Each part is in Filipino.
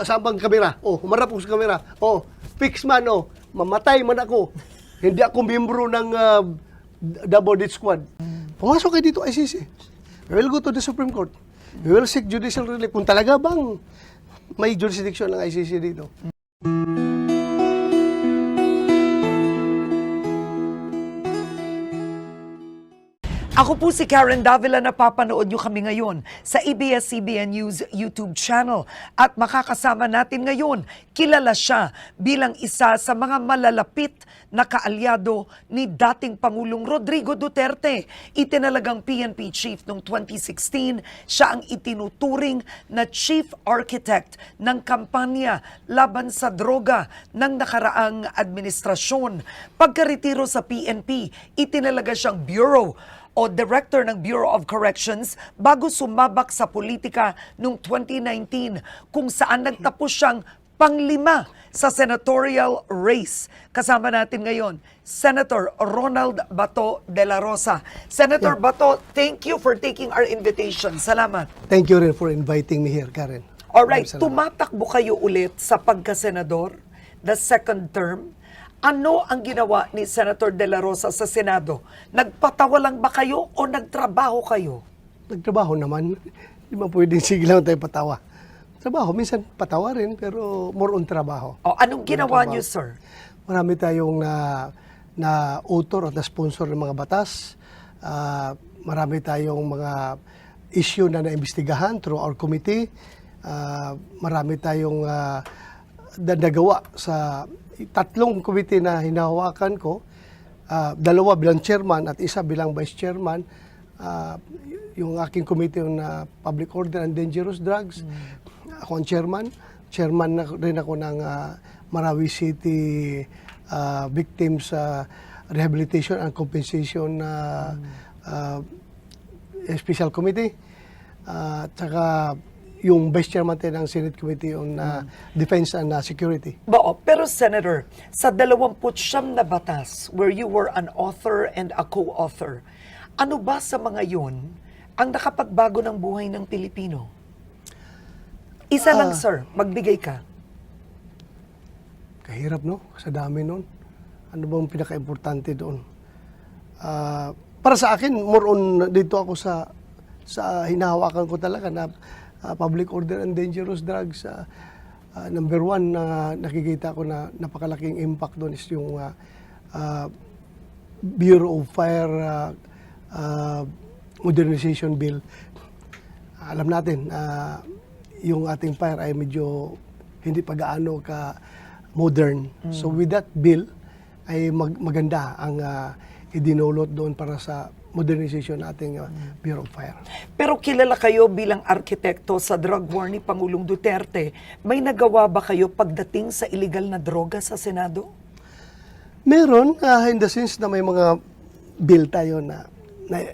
Saan bang kamera? Oh, humarap ko sa kamera. Oh, fix man, oh. Mamatay man ako. Hindi ako miyembro ng double death squad. Pumasok kayo dito, ICC. We will go to the Supreme Court. We will seek judicial relief. Kung talaga bang may jurisdiction ng ICC dito. Ako po si Karen Davila, napapanood nyo kami ngayon sa ABS-CBN News YouTube channel. At makakasama natin ngayon, kilala siya bilang isa sa mga malalapit na kaalyado ni dating Pangulong Rodrigo Duterte. Itinalagang PNP chief noong 2016, siya ang itinuturing na chief architect ng kampanya laban sa droga ng nakaraang administrasyon. Pagkaretiro sa PNP, itinalaga siyang bureau o Director ng Bureau of Corrections bago sumabak sa politika noong 2019 kung saan nagtapos siyang panglima sa senatorial race. Kasama natin ngayon, Senator Ronald Bato de la Rosa. Senator Bato, thank you for taking our invitation. Salamat. Thank you rin for inviting me here, Karen. Alright, Salamat. tumatakbo kayo ulit sa pagkasenador, the second term. Ano ang ginawa ni Senator De La Rosa sa Senado? Nagpatawa lang ba kayo o nagtrabaho kayo? Nagtrabaho naman. Hindi man pwedeng sige lang tayo patawa. Trabaho, minsan patawa rin, pero more on trabaho. O, anong ginawa niyo, sir? Marami tayong na author at na sponsor ng mga batas. Marami tayong mga issue na naimbestigahan through our committee. Marami tayong nagawa sa tatlong committee na hinahawakan ko, dalawa bilang chairman at isa bilang vice chairman, yung aking committee na Public Order and Dangerous Drugs. Ako ang chairman na rin ako ng Marawi City Victims Rehabilitation and Compensation Special Committee. Tsaka yung Vice Chairman tayo ng Senate Committee on Defense and Security. Pero Senator, sa 29 na batas where you were an author and a co-author, ano ba sa mga yun ang nakapagbago ng buhay ng Pilipino? Isa lang, sir, magbigay ka. Kahirap, no? Sa dami nun. Ano bang pinaka-importante doon? Para sa akin, more on dito ako sa hinahawakan ko talaga na Public Order and Dangerous Drugs. Number one na nakikita ko na napakalaking impact doon is yung Bureau of Fire Modernization Bill. Alam natin, yung ating fire ay medyo hindi pa gaano ka modern. So with that bill, ay maganda ang idinulot doon para sa modernization nating Bureau of Fire. Pero kilala kayo bilang arkitekto sa drug war ni Pangulong Duterte. May nagawa ba kayo pagdating sa illegal na droga sa Senado? Meron, in the sense na may mga bill tayo na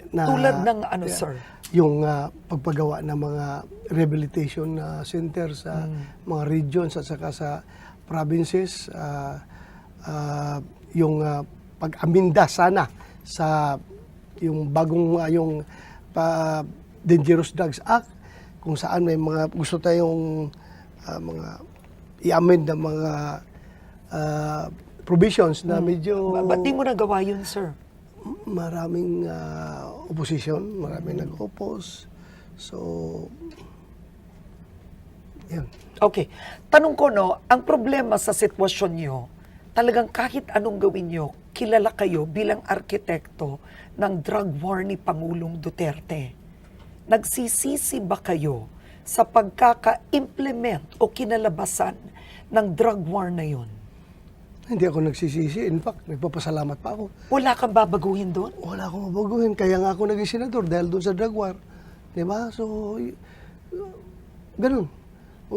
Tulad ng ano, sir? Yung pagpagawa ng mga rehabilitation center sa mga regions at saka sa provinces. Yung pag-aminda sana sa yung bagong yung Dangerous Drugs Act, kung saan may mga gusto tayong mga i-amend na mga provisions na medyo Ba't di mo nagawa yun, sir? maraming opposition, maraming nag-oppose. So, yun. Okay. Tanong ko, no, ang problema sa sitwasyon nyo, talagang kahit anong gawin nyo, kilala kayo bilang arkitekto ng drug war ni Pangulong Duterte. Nagsisisi ba kayo sa pagkaka-implement o kinalabasan ng drug war na yun? Hindi ako nagsisisi. In fact, nagpapasalamat pa ako. Wala kang babaguhin doon? Wala akong mabaguhin. Kaya nga ako naging senador dahil doon sa drug war. Diba? So, ganun.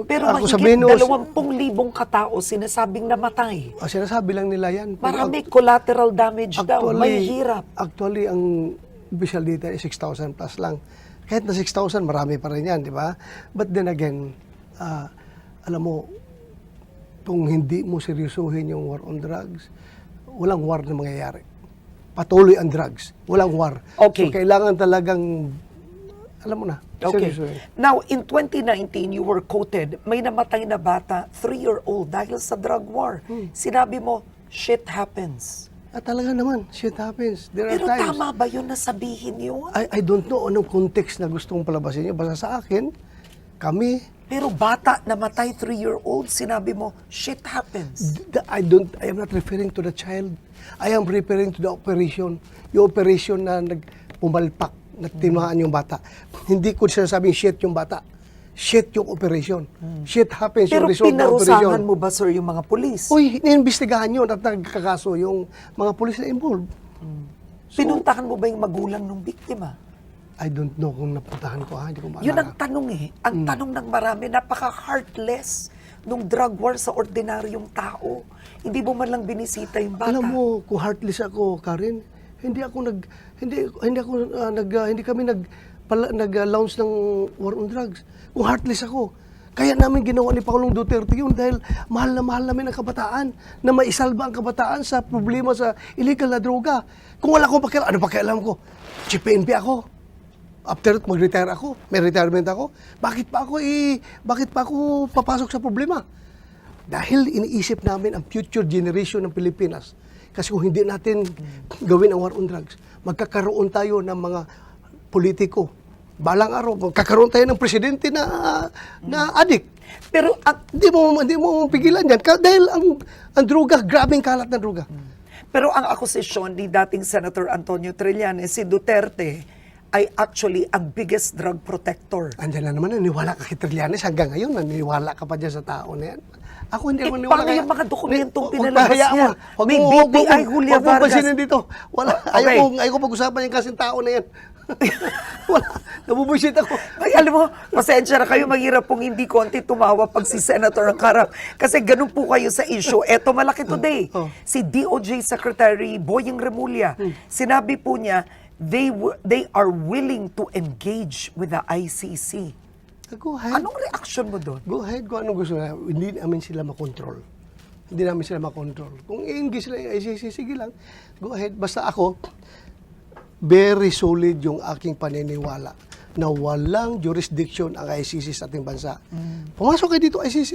Pero Ako mahigit sabihin, 20,000 katao sinasabing namatay. sinasabi lang nila yan. Pero Marami collateral damage daw. May hirap. Actually, ang official data is 6,000 plus lang. Kahit na 6,000, marami pa rin yan, di ba? But then again, alam mo, kung hindi mo seryosohin yung war on drugs, walang war na mangyayari. Patuloy ang drugs. Walang war. Okay. So, kailangan talagang alam mo na. Okay. Seryoso yun. Now, in 2019, you were quoted, may namatay na bata, 3-year-old, dahil sa drug war. Sinabi mo, shit happens. At talaga naman, shit happens. There are Pero times. tama ba yun na sabihin yun? I don't know anong context na gustong palabasin niyo. Basta sa akin, kami, Pero bata namatay, 3-year-old, sinabi mo, shit happens. I am not referring to the child. I am referring to the operation. Yung operation na pumalpak, na tinamaan yung bata. Hindi ko sinasabing shit yung bata. Shit yung operation. Shit happens Pero yung result ng operation. pinarusahan mo ba, sir, yung mga polis? Uy, iniimbestigahan yun at nagkakaso yung mga pulis na involved. Pinuntahan mo ba yung magulang ng biktima? I don't know kung napuntahan ko. Hindi ko maalala. Yun ang tanong eh. Ang tanong ng marami, napaka-heartless nung drug war sa ordinaryong tao. Hindi mo man lang binisita yung bata. Alam mo, kung heartless ako, Karen, hindi kami nag-launch ng war on drugs. Kung heartless ako, kaya namin ginawa ni Pangulong Duterte yun dahil mahal namin ang kabataan na maisalba ang kabataan sa problema sa illegal na droga. Kung wala akong pakialam, ano pakialam ko? Chief PNP ako. After mag-retire ako, may retirement ako, bakit pa ako papasok sa problema? Dahil iniisip namin ang future generation ng Pilipinas. Kasi kung hindi natin gawin ang war on drugs, magkakaroon tayo ng mga politiko. Balang araw, magkakaroon tayo ng presidente na addict. Pero Hindi mo pigilan yan. Dahil ang droga, grabing kalat ng droga. Pero ang akusasyon ni dating Senator Antonio Trillanes, si Duterte, ay actually ang biggest drug protector. Andiyan na naman, naniwala ka kay Trillanes hanggang ngayon, naniwala ka pa dyan sa tao na yan. Ako hindi naman paano yung mga dokumentong pinalabas niya? May May BPI Julia Vargas. Huwag mo dito. Wala. Okay. Ayaw ko pag-usapan yung kasing tao na yan. Wala. Nabubuisit ako. Ay, alam mo, pasensya na kayo, mahirap pong hindi konti tumawa pag si Senator ang karap. Kasi ganun po kayo sa issue. Eto, malaki today. Si DOJ Secretary Boying Remulla, sinabi po niya, they are willing to engage with the ICC. Go ahead. Anong reaction mo doon? Go ahead kung anong gusto na. Hindi namin sila makontrol. Hindi namin sila makontrol. Kung i-engage sila yung ICC, sige lang. Go ahead. Basta ako, very solid yung aking paniniwala na walang jurisdiction ang ICC sa ating bansa. Pumasok kayo dito ICC.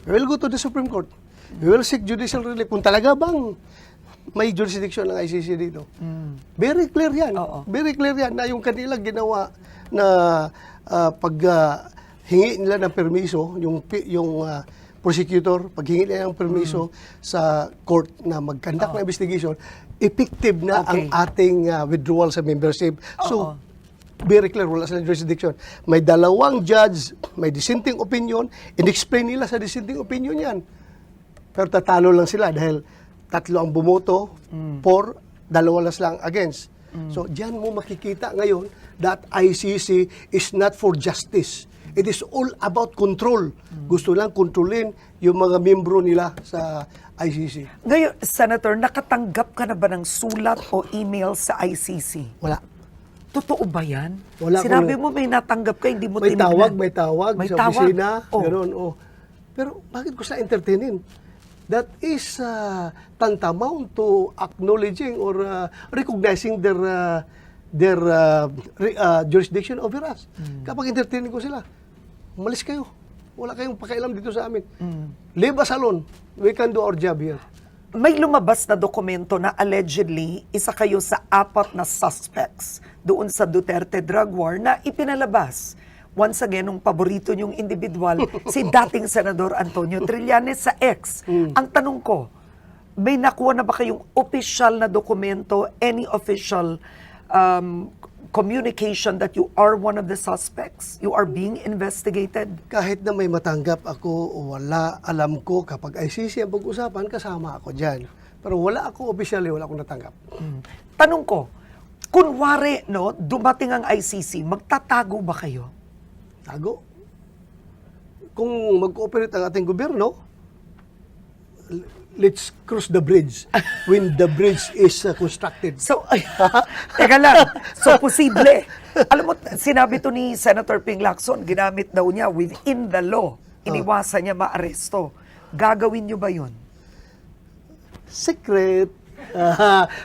We will go to the Supreme Court. We will seek judicial relief. Kung talaga bang may jurisdiction ng ICC dito. Very clear yan. Oo. Very clear yan na yung kanila ginawa na pag hingi nila ng permiso, yung prosecutor, pag hingi nila ng permiso sa court na mag-conduct ng investigation, effective na ang ating withdrawal sa membership. So, very clear, wala silang jurisdiction. May dalawang judge, may dissenting opinion, in-explain nila sa dissenting opinion yan. Pero tatalo lang sila dahil tatlo ang bumoto for, dalawa lang against. So, diyan mo makikita ngayon that ICC is not for justice. It is all about control. Gusto lang kontrolin yung mga membro nila sa ICC. Ngayon, Senator, nakatanggap ka na ba ng sulat o email sa ICC? Wala. Totoo ba yan? Wala Sinabi ko- mo may natanggap ka, hindi mo May tinignan. tawag May sa tawag. opisina. Oh. Meron, Pero bakit ko sila entertainin? That is tantamount to acknowledging or recognizing their jurisdiction over us. Kapag entertaining ko sila, umalis kayo. Wala kayong pakialam dito sa amin. Leave us alone. We can do our job here. May lumabas na dokumento na allegedly isa kayo sa 4 na suspects doon sa Duterte drug war na ipinalabas. Once again, nung paborito niyong individual, si dating Senador Antonio Trillanes sa X. Ang tanong ko, may nakuha na ba kayong official na dokumento, any official communication that you are one of the suspects? You are being investigated? Kahit na may matanggap ako o wala, alam ko kapag ICC ang pag-usapan, kasama ako dyan. Pero wala ako officially, wala akong natanggap. Tanong ko, kunwari, no, dumating ang ICC, magtatago ba kayo? Tago. Kung mag-cooperate ang ating gobyerno, let's cross the bridge when the bridge is constructed. So, teka lang. So, posible. Alam mo, sinabi to ni Senator Ping Lacson, ginamit daw niya within the law. Iniwasan niya maaresto. Gagawin niyo ba yun? Secret,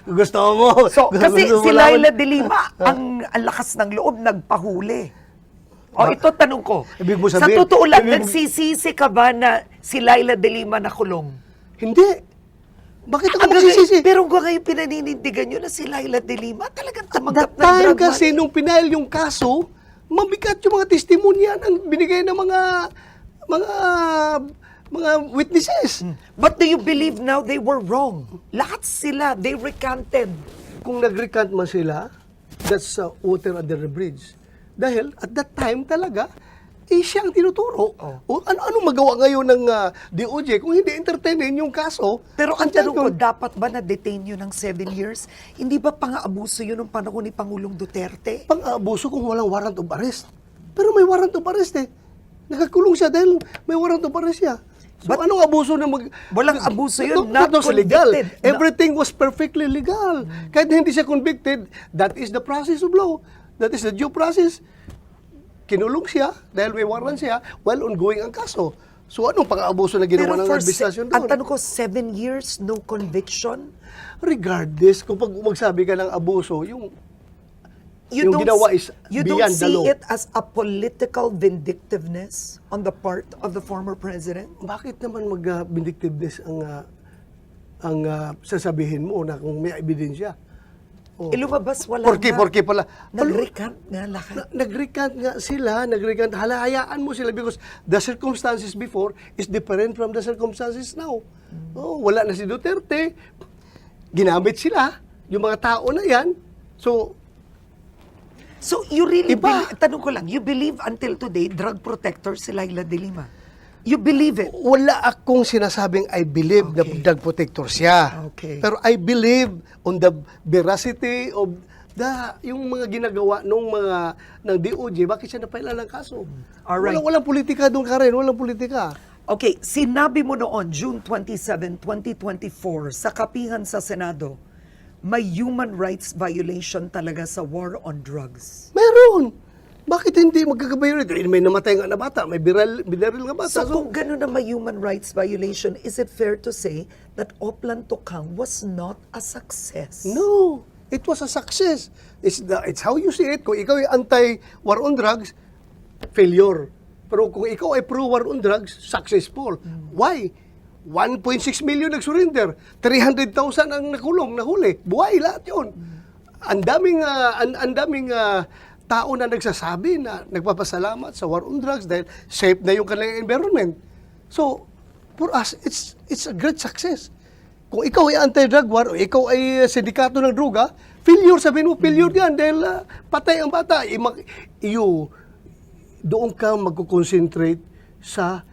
Gusto mo. So, kasi Gusto mo si malaman. Laila de Lima, ang lakas ng loob, nagpahuli. O, ito tanong ko. Ibig mo Sa sabihin- totoo lang, ibig mo- nagsisisi ka ba na si Laila de Lima nakulong? Hindi. Bakit ako Hanggang magsisisi? ngayon- Pero hanggang ngayon pinaninindigan nyo na si Laila de Lima talagang tumanggap That ng time drug kasi money. nung pinahil yung kaso, mabigat yung mga testimonya ang binigay ng mga witnesses. But do you believe now they were wrong? Lahat sila, they recanted. Kung nag-recant man sila, that's water under the bridge. Dahil at that time talaga, siya ang tinuturo. O ano magawa ngayon ng DOJ kung hindi entertainin yung kaso? Pero ang andyan tanong ko, yun. dapat ba na-detain yun ng 7 years? Hindi ba pang-aabuso yun ng panahon ni Pangulong Duterte? Pang-abuso kung walang warrant of arrest. Pero may warrant of arrest eh. Nakakulong siya dahil may warrant of arrest siya. So But- anong abuso na Walang abuso yun, That not was legal. convicted. Everything was perfectly legal. Kahit hindi siya convicted, that is the process of law. That is the due process. Kinulong siya dahil may warrant siya while ongoing ang kaso. So anong pang-abuso na ginawa ng administrasyon ang doon? tanong ko, 7 years, no conviction? Regardless, kung pag magsabi ka ng abuso, yung You Yung ginawa is you don't beyond the see law. it as a political vindictiveness on the part of the former president? bakit naman mag-vindictiveness ang sasabihin mo na kung may ebidensya? Oh. Lumabas, wala Porke pala. Nag-recant nga lahat. Nag-recant nga sila, hayaan mo sila because the circumstances before is different from the circumstances now. Oh, wala na si Duterte, ginamit sila, yung mga tao na yan. So you really Iba. tanong ko lang, you believe until today, drug protector si Laila de Lima? You believe it? Wala akong sinasabing I believe na Okay. drug protector siya. Okay. Pero I believe on the veracity of yung mga ginagawa ng DOJ, bakit siya napaila ng kaso? Alright. Walang politika doon, Karen. Walang politika. Okay, sinabi mo noon, June 27, 2024, sa kapihan sa Senado, may human rights violation talaga sa war on drugs. Meron. Bakit hindi magkakabayo rito? May namatay nga na bata, may binaril nga bata. So kung gano'n na may human rights violation, is it fair to say that Oplan Tokang was not a success? No, it was a success. It's how you see it. Kung ikaw ay anti-war on drugs, failure. Pero kung ikaw ay pro-war on drugs, successful. Why? 1.6 million nag-surrender. 300,000 ang nakulong, nahuli. Buhay lahat yun. Ang daming tao na nagsasabi na nagpapasalamat sa war on drugs dahil safe na yung kanilang environment. So, for us, it's a great success. Kung ikaw ay anti-drug war o ikaw ay sindikato ng droga, failure, sabihin mo, failure yan dahil patay ang bata. Doon ka magkukonsentrate sa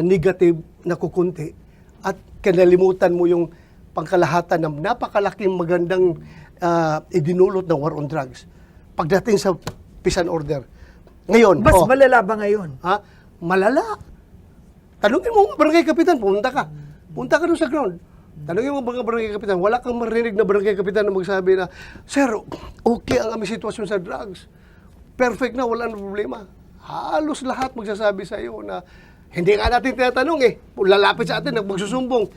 negative na kukunti at kinalimutan mo yung pangkalahatan ng napakalaking magandang idinulot ng war on drugs. Pagdating sa peace and order. Ngayon, Mas malala ba ngayon? malala. Tanungin mo mga barangay kapitan, pumunta ka. Punta ka doon sa ground. Tanungin mo mga barangay kapitan, wala kang marinig na barangay kapitan na magsabi na, Sir, okay ang aming sitwasyon sa drugs. Perfect na, wala na problema. Halos lahat magsasabi sa iyo na hindi nga natin tinatanong lalapit sa atin, magsusumbong.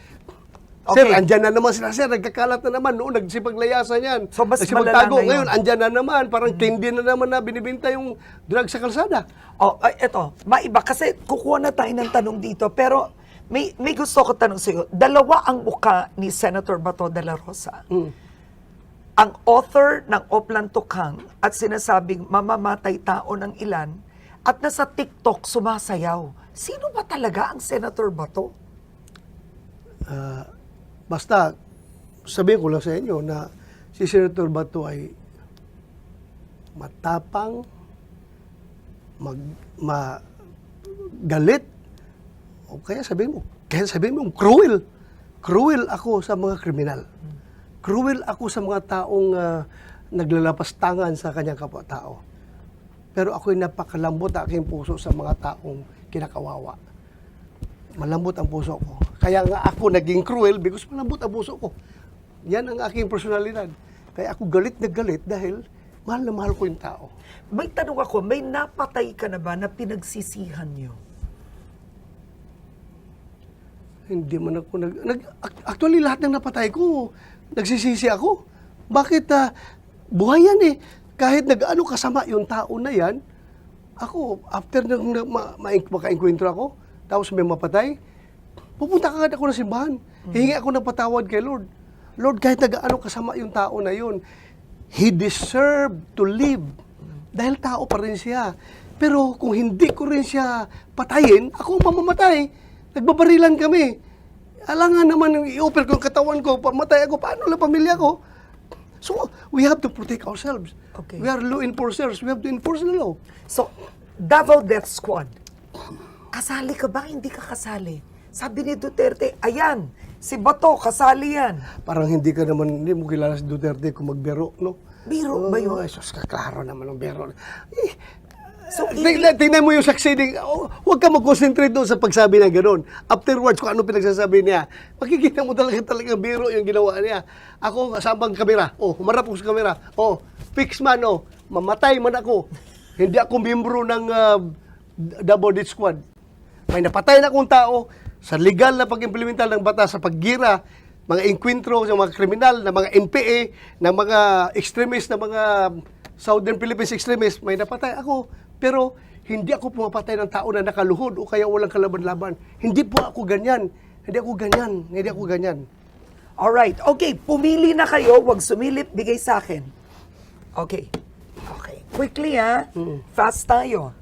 Sir, Okay. andyan na naman sila, sir, nagkakalat na naman, noon nagsipaglayasan yan. So, mas Nagsipagtago. malala ngayon. Ngayon, andyan na naman, parang candy na naman na binibinta yung drug sa kalsada. Eto, maiba kasi kukuha na tayo ng tanong dito, pero may gusto ko tanong sa iyo. Dalawa ang muka ni Senator Bato de la Rosa. Ang author ng Oplan Tokang at sinasabing mamamatay tao ng ilan at nasa TikTok sumasayaw. Sino ba talaga ang Senator Bato? Basta, sabihin ko lang sa inyo na si Senator Bato ay matapang, galit, o kaya sabihin mo, cruel. Cruel ako sa mga kriminal. Cruel ako sa mga taong naglalapastangan sa kanyang kapwa-tao. Pero ako'y napakalambot ang aking puso sa mga taong kinakawawa. Malambot ang puso ko. Kaya nga ako naging cruel because malambot ang puso ko. Yan ang aking personalidad. Kaya ako galit na galit dahil mahal na mahal ko yung tao. May tanong ako, may napatay ka na ba na pinagsisihan niyo? Hindi man ako actually lahat ng napatay ko, nagsisisi ako. Bakit buhay yan eh. Kahit nag-ano kasama yung tao na yan, ako, after nang maka-enkwentro ako, tapos may mapatay, pupunta ka ako ng simbahan. Hihingi ako ng patawad kay Lord. Lord, kahit nag-ano kasama yung tao na yun, he deserved to live. Dahil tao pa rin siya. Pero kung hindi ko rin siya patayin, ako ang mamamatay. Nagbabarilan kami. Alangan naman i-offer ko yung katawan ko, pamatay ako, paano lang pamilya ko? So, we have to protect ourselves. Okay. We are law enforcers. We have to enforce the law. So, Davao Death Squad, kasali ka ba? Hindi ka kasali. Sabi ni Duterte, ayan, si Bato, kasali yan. Parang hindi mo kilala si Duterte kung magbero, no? Biro ba yun? Ay, sus, klaro naman ang bero. So, Tingnan mo yung succeeding. Huwag ka mag-concentrate doon sa pagsabi na gano'n. Afterwards, kung ano pinagsasabi niya, makikita mo talaga biro yung ginawa niya. Ako, kasama ang kamera. Humarap ko sa kamera. Fix man, mamatay man ako. Hindi ako membro ng Davao Death Squad. May napatay na akong tao sa legal na pag-implemental ng batas sa paggira, mga enkwentro sa mga kriminal, na mga NPA, na mga extremist, na mga Southern Philippines extremists, may napatay ako. Pero hindi ako pumapatay ng tao na nakaluhod o kaya walang kalaban-laban. Hindi po ako ganyan. Hindi ako ganyan. alright, okay, pumili na kayo, wag sumilip, bigay sa akin. Okay. Quickly fast tayo.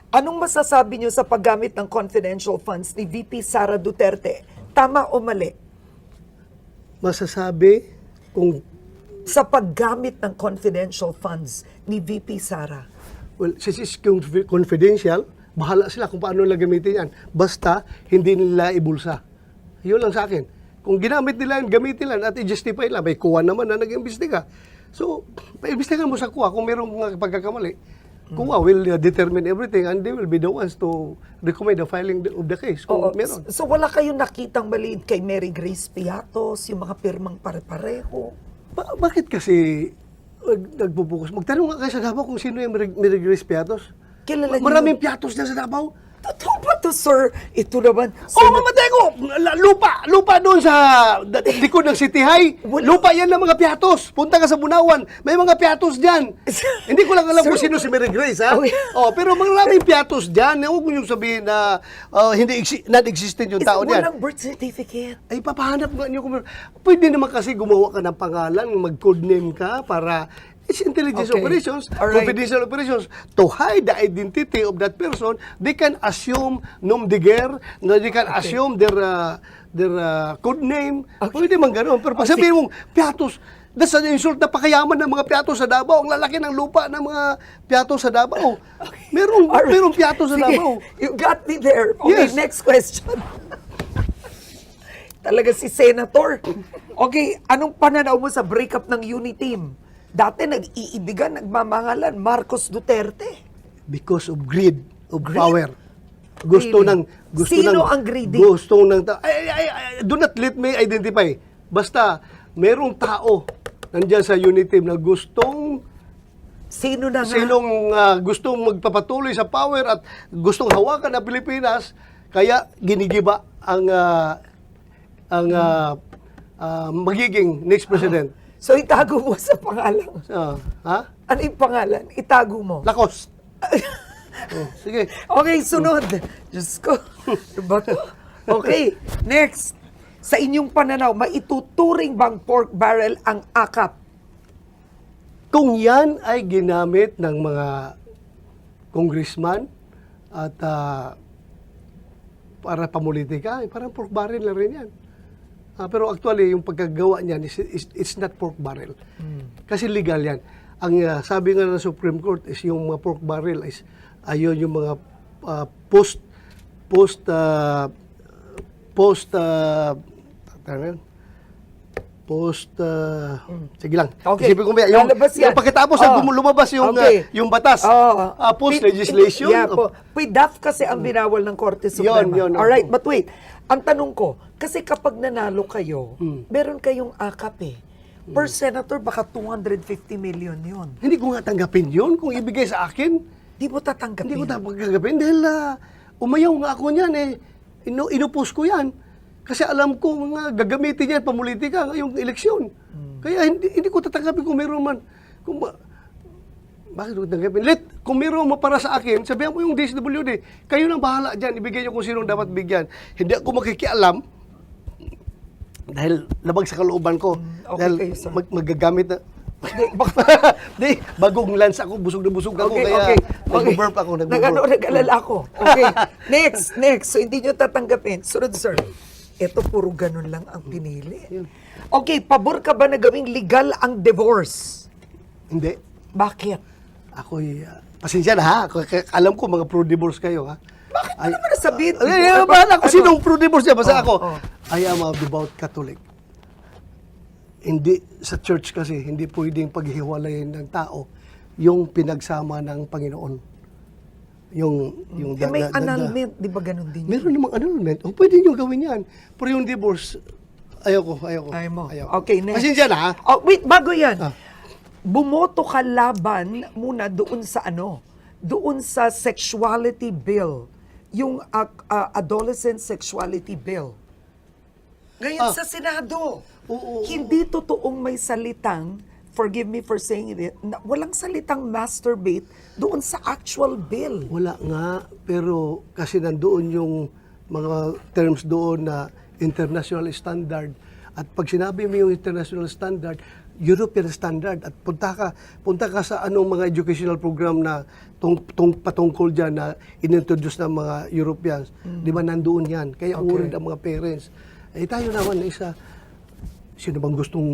Anong masasabi nyo sa paggamit ng confidential funds ni VP Sara Duterte? Tama o mali? Masasabi kung Sa paggamit ng confidential funds ni VP Sara. well, since it's confidential, bahala sila kung paano nila gamitin yan. Basta, hindi nila ibulsa. Yun lang sa akin. Kung ginamit nila yan, gamitin lang at i-justify lang. May kuha naman na nag-imbestiga. So, paimbestigahan mo sa kuha kung mayroong mga pagkakamali. Kuha will determine everything and they will be the ones to recommend the filing of the case. Kung Oo. meron. So wala kayong nakitang maliit kay Mary Grace Piatos, yung mga pirmang pare-pareho? Bakit kasi nagpupukus? Magtanong nga kayo sa Davao kung sino yung Mary Grace Piatos. Kilala niyo Maraming Piatos na sa Davao. Totoo ba to, sir? Ito naman. Mamatay ko! Lupa doon sa likod ng City High. Lupa yan ng mga Piatos. Punta ka sa Bunawan. May mga Piatos dyan. Hindi ko lang alam kung sino si Mary Grace, ha? Pero maraming Piatos dyan. Huwag mo yung sabihin na non-existent yung tao niyan. Walang birth certificate. Ay, papahanap nga niyo kung pwede naman kasi gumawa ka ng pangalan, mag-codename ka para it's intelligence Okay. operations, Alright. confidential operations. To hide the identity of that person, they can assume nom de guerre, they can assume their code name. Pwede man gano'n. Pero pag sabihin mong, Piatos, that's an insult na pakayaman ng mga Piatos sa Davao. Ang lalaki ng lupa ng mga Piatos sa Davao. Merong Piatos sa Sige, Davao. you got me there. Okay, Yes. next question. Talaga si Senator. Okay, anong pananaw mo sa breakup ng Uniteam? Dati nag-iibigan, nagmamangalan, Marcos Duterte. Because of greed, of power. Gusto Really? Sino ang greedy? Do not let me identify. Basta, merong tao nandyan sa unity team na gustong Sino na nga? gustong magpapatuloy sa power at gustong hawakan ang Pilipinas, kaya ginigiba ang magiging next president. So itago mo sa pangalan. Ha? Ano yung pangalan? Itago mo. Lakos. Sige. Okay, sunod. Diyos ko. Ano ba to? Okay, next. Sa inyong pananaw, maituturing bang pork barrel ang akap? Kung yan ay ginamit ng mga congressman at para pamulitika, parang pork barrel na rin yan. Pero actually, yung pagkagawa niyan, it's not pork barrel. Kasi legal yan. Ang sabi nga ng Supreme Court is yung mga pork barrel is ayun yung mga sige lang. Okay. Isipin ko ba, yung Lalabas yan. pagkatapos lumabas yung Okay. yung batas, post legislation. Yeah, PDAF kasi ang binawal ng Korte Suprema. Yun, Alright, opo. but wait. Ang tanong ko, kasi kapag nanalo kayo, meron kayong akap eh. Per senator, baka 250 million yun. Hindi ko nga tanggapin yun kung ibigay sa akin. Di mo tatanggapin. Hindi ko tanggapin dahil umayaw nga ako niyan eh. Inupos ko yan. Kasi alam ko mga gagamitin yan pamulitika ngayong eleksyon. Kaya hindi ko tatanggapin kung meron man. Bakit ko tatanggapin? Kung meron mo para sa akin, sabihan mo yung DSWD. Kayo nang bahala dyan. Ibigay nyo kung sinong dapat bigyan. Hindi ako makikialam dahil labag sa kalooban ko. Okay Dahil kayo, sir. magagamit na. Di, bagong lance ako, busog na busog ako, kaya nag-burp ako, Nag-alala ako. Okay. Next. So, hindi nyo tatanggapin. Sunod, sir. Ito, puro ganun lang ang pinili. Okay, pabor ka ba na gawing legal ang divorce? Hindi. Bakit? Ako'y, pasensya na ha, alam ko mga pro-divorce kayo ha. Bakit mo naman nasabihin? Bahala ko sinong pro-divorce niya, basta ako. Oh. I am a devout Catholic. Hindi, sa church kasi, hindi pwedeng paghihiwalayin ng tao yung pinagsama ng Panginoon. May annulment, di ba ganun din yun? Meron namang annulment. O, pwede nyo gawin yan. Pero yung divorce, ayoko. Ayaw mo. Ayoko. Okay, next. Pasensya na ha. Oh, wait, bago yan. Ah. Bumoto ka laban muna doon sa doon sa sexuality bill. Yung adolescent sexuality bill. Ngayon sa Senado. Oo. Hindi totoong may salitang, forgive me for saying it, walang salitang masturbate doon sa actual bill. Wala nga, pero kasi nandoon yung mga terms doon na international standard. At pag sinabi mo yung international standard, European standard, at punta ka sa anong mga educational program na patungkol dyan na inintroduce ng mga Europeans, di ba nandoon yan? Kaya worried ang mga parents. Eh tayo naman isa, sino bang gustong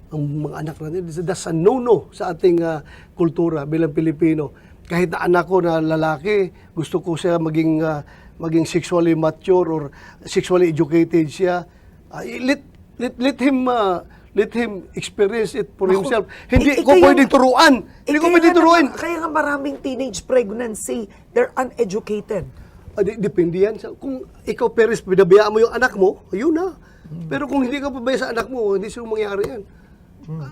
ang mga anak natin? That's a no-no sa ating kultura bilang Pilipino. Kahit na anak ko na lalaki, gusto ko siya maging sexually mature or sexually educated siya. Let him experience it for himself. Hindi ko pwedeng turuan. Hindi ko pwedeng turuan. Kaya nga maraming teenage pregnancy, they're uneducated. Depende yan. Kung ikaw, parents, pinabayaan mo yung anak mo, ayun na. Pero kung hindi ka pabaya sa anak mo, hindi siya mangyari yan.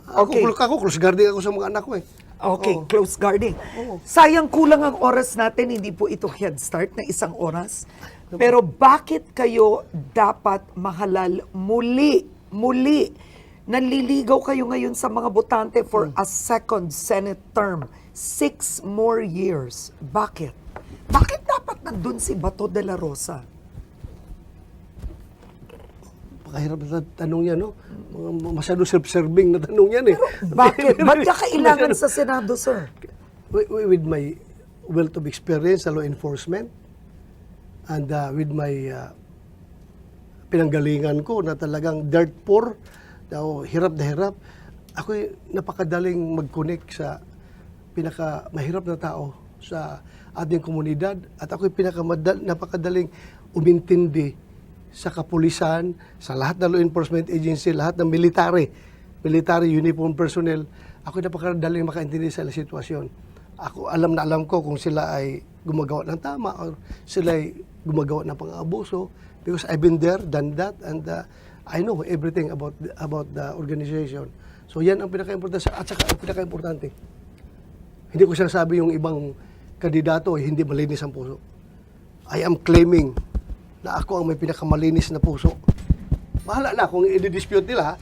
Okay. Ako, close guarding ako sa mga anak ko eh. Okay, close guarding. Sayang kulang ang oras natin, hindi po ito head start na 1 oras. Pero bakit kayo dapat mahalal muli? Nanliligaw kayo ngayon sa mga botante for a second Senate term. 6 more years. Bakit? Bakit dapat nandun si Bato de la Rosa? Pakahirap na tanong yan, no? Masyado self-serving na tanong yan eh. Bakit? Ba't ka kailangan sa Senado, sir? With my wealth of experience sa law enforcement and with my pinanggalingan ko na talagang dirt poor, hirap na hirap, ako napakadaling mag-connect sa pinakamahirap na tao sa ating komunidad at ako napakadaling umintindi sa kapulisan, sa lahat ng law enforcement agency, lahat ng military uniform personnel. Ako napakadaling makaintindi sa sitwasyon. Ako alam ko kung sila ay gumagawa ng tama or sila ay gumagawa ng pang-abuso because I've been there, done that, and I know everything about the organization. So yan ang pinaka-importante at saka ang pinaka-importante. Hindi ko sinasabi yung ibang kandidato hindi malinis ang puso. I am claiming na ako ang may pinakamalinis na puso. Bahala na kung i-dispute nila,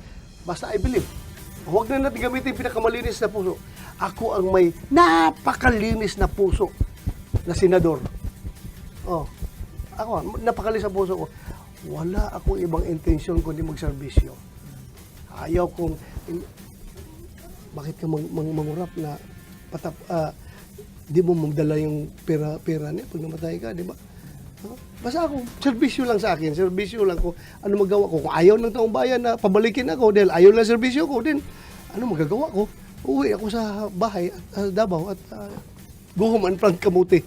basta I believe. Huwag na natin gamitin yung pinakamalinis na puso. Ako ang may napakalinis na puso na senador. Ako, napakalinis na puso ko. Wala akong ibang intensyon kundi magserbisyo. Ayaw kong, bakit ka mangurap na di mo magdala yung pera niya pag namatay ka, di ba? Basta ako, serbisyo lang sa akin, serbisyo lang ko, ano magawa ko. Kung ayaw ng taong bayan na pabalikin ako dahil ayaw lang serbisyo ko, din ano magagawa ko? Uwi ako sa bahay, Davao at guhuman pang kamuti.